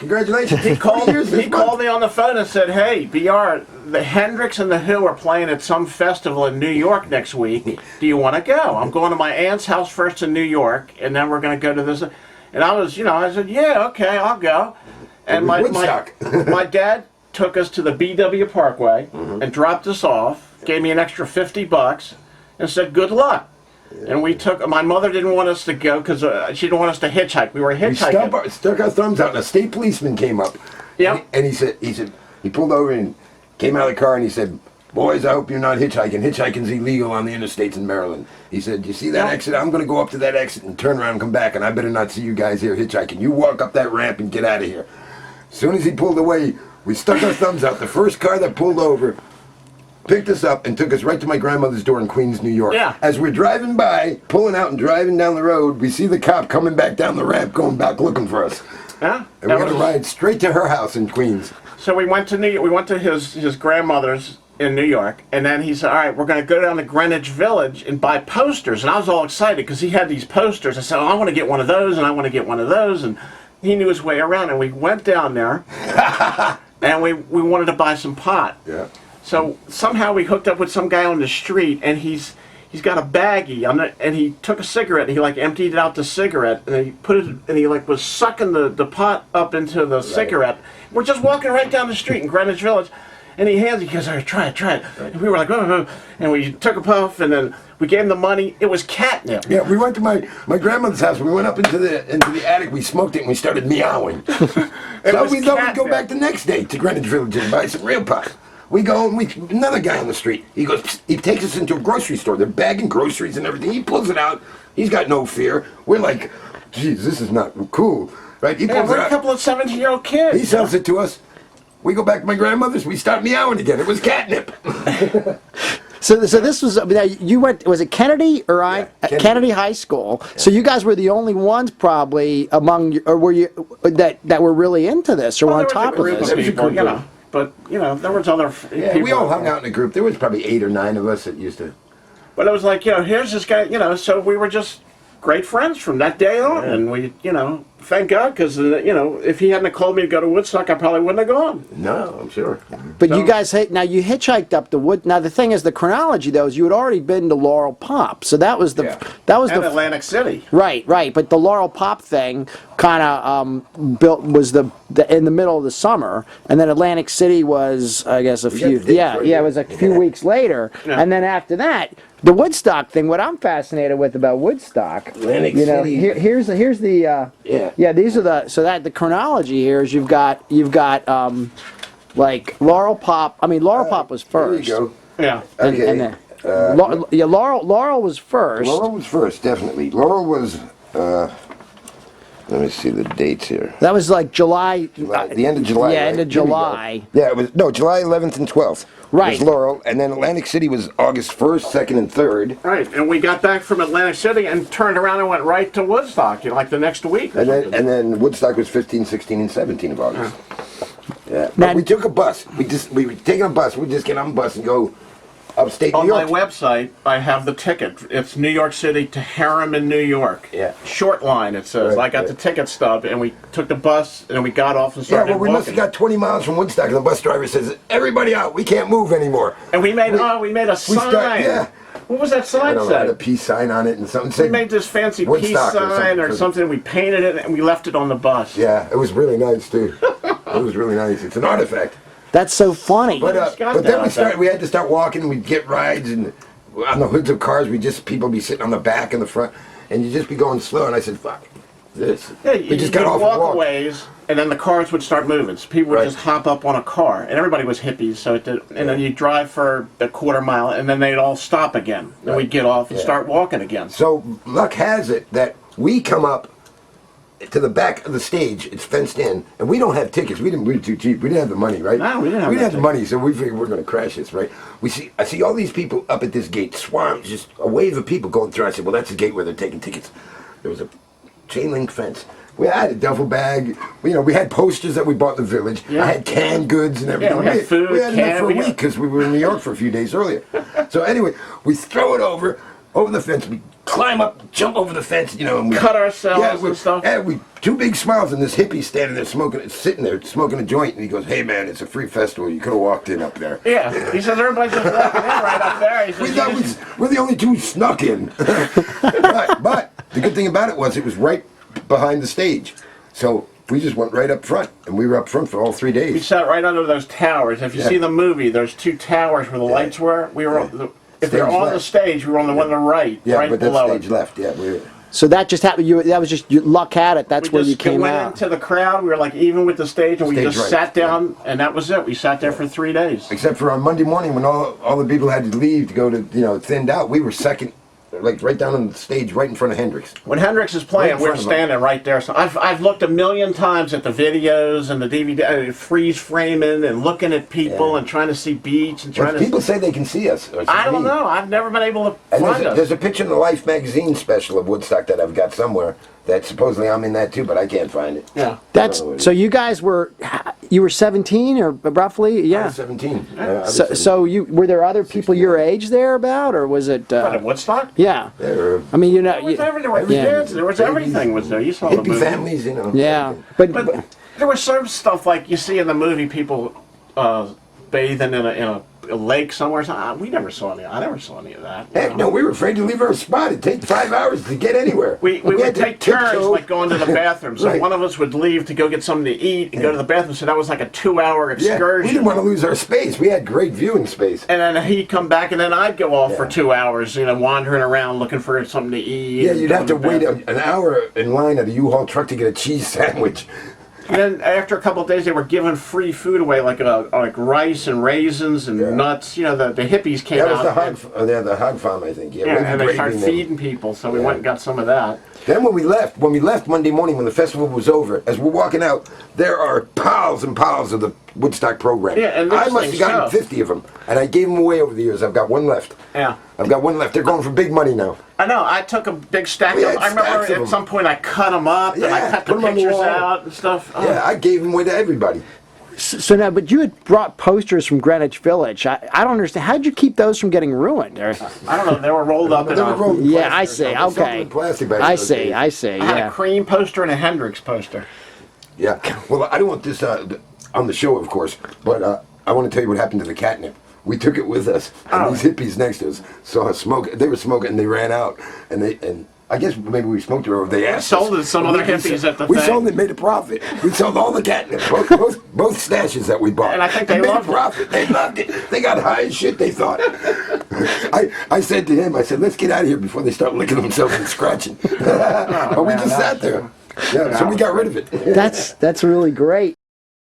Congratulations. He called me on the phone and said, "Hey, BR, the Hendrix and the Who are playing at some festival in New York next week. Do you want to go? I'm going to my aunt's house first in New York, and then we're going to go to this." And I was, I said, "Yeah, okay, I'll go." And my dad took us to the BW Parkway and dropped us off, gave me an extra $50, and said, "Good luck." And we took. My mother didn't want us to go because she didn't want us to hitchhike. We were hitchhiking. We stuck our thumbs out, and a state policeman came up. Yeah. And he pulled over and came out of the car, and he said, "Boys, I hope you're not hitchhiking. Hitchhiking's illegal on the interstates in Maryland." He said, "You see that exit? I'm going to go up to that exit and turn around and come back, and I better not see you guys here hitchhiking. You walk up that ramp and get out of here." As soon as he pulled away, we stuck our thumbs out. The first car that pulled over picked us up and took us right to my grandmother's door in Queens, New York. Yeah. As we're driving by, pulling out and driving down the road, we see the cop coming back down the ramp, going back looking for us. Yeah. And we had to ride straight to her house in Queens. So we went to his grandmother's in New York, and then he said, "All right, we're going to go down to Greenwich Village and buy posters." And I was all excited because he had these posters. I said, "Oh, I want to get one of those, and I want to get one of those." And he knew his way around, and we went down there, and we wanted to buy some pot. Yeah. So somehow we hooked up with some guy on the street, and he's got a baggie, and he took a cigarette, and he emptied it out the cigarette, and he put it, and he was sucking the pot up into the cigarette. We're just walking right down the street in Greenwich Village, and he goes, "All right, try it. Right. And we were like, "Oh," and we took a puff, and then we gave him the money. It was catnip. Yeah, we went to my grandmother's house. We went up into the attic. We smoked it, and we started meowing. So we thought we'd go back the next day to Greenwich Village and buy some real pot. We go and another guy on the street. He goes, he takes us into a grocery store. They're bagging groceries and everything. He pulls it out. He's got no fear. We're like, "Geez, this is not cool." Right? He pulls we're it out. a couple of 17-year-old kids. He sells it to us. We go back to my grandmother's. We start meowing again. It was catnip. So this was, you went, was it Kennedy or Kennedy High School? Yeah. So you guys were the only ones probably among, or were you, that were really into this or on top of this? There was a group, but there was other people. We all hung out in a group. There was probably 8 or 9 of us that used to. But it was like, here's this guy, so we were just great friends from that day on, and we, thank God, because if he hadn't called me to go to Woodstock, I probably wouldn't have gone. No, I'm sure. But you guys, now you hitchhiked up the wood. Now the thing is, the chronology though is you had already been to Laurel Pop, so that was the Atlantic City. Right. But the Laurel Pop thing kind of was in the middle of the summer, and then Atlantic City was, I guess, it was a few weeks later, and then after that. The Woodstock thing. What I'm fascinated with about Woodstock, Atlantic City. Here's the these are the chronology here is you've got like Laurel Pop. I mean Laurel Pop was first. There you go. Yeah. Okay. Laurel was first. Laurel was first, definitely. Laurel was. Let me see the dates here. That was like July. The end of July. Yeah, right? end of July. Yeah, it was July 11th and 12th. Right. It was Laurel, and then Atlantic City was August 1st, 2nd, and 3rd. Right, and we got back from Atlantic City and turned around and went right to Woodstock, like the next week. And then Woodstock was 15, 16, and 17 of August. Yeah. But we took a bus. We were taking a bus. We just get on a bus and go upstate New York. On my website, I have the ticket. It's New York City to Harriman, New York. Yeah. Short line, it says. I got the ticket stub, and we took the bus, and we got off and started we must have got 20 miles from Woodstock, and the bus driver says, "Everybody out, we can't move anymore." And we made a sign. What was that sign say? It had a peace sign on it and something. We made this fancy peace sign or something. We painted it, and we left it on the bus. Yeah, it was really nice, too. It was really nice. It's an artifact. That's so funny. But then we had to start walking. We'd get rides, and on the hoods of cars, people be sitting on the back and the front, and you'd just be going slow. And I said, "Fuck this." Yeah, we just got off and walked. Ways, and then the cars would start moving. So people would just hop up on a car, and everybody was hippies. So and then you drive for a quarter mile, and then they'd all stop again, and we'd get off and start walking again. So luck has it that we come up to the back of the stage. It's fenced in, and we don't have tickets. We were too cheap. We didn't have the money, right? No, we didn't have the money, so we figured we're going to crash this, right? I see all these people up at this gate, swarms, just a wave of people going through. I said, "Well, that's the gate where they're taking tickets." There was a chain link fence. We had a duffel bag. We had posters that we bought in the village. Yeah. I had canned goods and everything. Yeah, we had food. We had enough for a week because we were in New York for a few days earlier. So anyway, we throw it over the fence. We climb up, jump over the fence, you know, and we Cut ourselves we, and stuff. Yeah, we two big smiles, and this hippie standing there sitting there smoking a joint, and he goes, "Hey man, it's a free festival. You could have walked in up there." Yeah, he says everybody's just walking in right up there. He says, We thought we're the only two who snuck in. but the good thing about it was right behind the stage, so we just went right up front, and we were up front for all 3 we days. sat right under those towers. If you see the movie, there's two towers where the lights were. We were. If they're Stage on the left. stage, we were on the one on the right, Yeah, right but that below stage it. left. Yeah, we were. So that just happened. That was just your luck at it. That's We where you just came went out. into the crowd. We were like even with the stage, and we Stage just right. sat down, and that was it. We sat there for 3 days. Except for on Monday morning when all the people had to leave to go to, thinned out, we were second, like right down on the stage, right in front of Hendrix. When Hendrix is Right playing, in we're front of him. standing right there. So I've looked a million times at the videos and the DVD, freeze framing and looking at people Yeah. and trying to see beats and Well, trying to. people say they can see us. Or I don't me. know. I've never been able to And find there's us. a picture in the Life magazine special of Woodstock that I've got somewhere that supposedly I'm in that too, but I can't find it. Yeah. That's I don't know what it so is. you guys were 17 or roughly, I yeah. was 17. I was So, 17. so you were there other people your age there about, or was it? What, at Woodstock? Yeah, There were I mean, There was everything. There was Yeah. kids. There was everything. Was there? You saw the hippie movie. families, yeah, but But there was some stuff like you see in the movie, people bathing in a lake somewhere. So, we never saw any. I never saw any of that. Heck no, we were afraid to leave our spot. It'd take 5 hours to get anywhere. We would had to take turns, tiptoe. like going to the bathroom. So Right. one of us would leave to go get something to eat and go to the bathroom. So that was like a 2-hour Yeah, excursion. we didn't want to lose our space. We had great viewing space. And then he'd come back, and then I'd go off for Yeah. 2 hours, wandering around looking for something to eat. Yeah, and you'd going have to to the wait bathroom. an hour in line at a U-Haul truck to get a cheese sandwich. And then after a couple of days, they were giving free food away, like rice and raisins and Yeah. nuts. The hippies came That was out. the hog farm, I think. Yeah, Yeah, with and the they started gravy and feeding people, so we Yeah. went and got some of that. Then when we left Monday morning when the festival was over, as we're walking out, there are piles and piles of the Woodstock program. Yeah, and I this must have thing's gotten tough. 50 of them, and I gave them away over the years. I've got one left. Yeah. I've got one left. They're going for big money now. I know. I took a big stack We of had them. I remember stacks of at them. some point I cut them up and I Yeah, cut the put 'em on the pictures wall. out and stuff. Oh. Yeah, I gave them away to everybody. so now, but you had brought posters from Greenwich Village. I don't understand. How'd you keep those from getting ruined? Or, I don't know. They were rolled up in They were a. rolled in yeah, I plastic or see. something. Something Okay, in plastic back in I those see. days. I see. I had Yeah. a Cream poster and a Hendrix poster. Yeah. Well, I don't want this on the show, of course, but I want to tell you what happened to the catnip. We took it with us, and Oh. these hippies next to us saw us smoke. They were smoking, and they ran out, and I guess maybe we smoked it, or they asked sold us. it to some But other we hippies sold- at the We thing. sold it, made a profit. We sold all the catnip, both stashes that we bought. And I think they made loved a it. profit. They loved it. They got high as shit. They thought. I said to him, let's get out of here before they start licking themselves and scratching. But we man, just that sat there. Yeah, so we got rid of it. That's really great.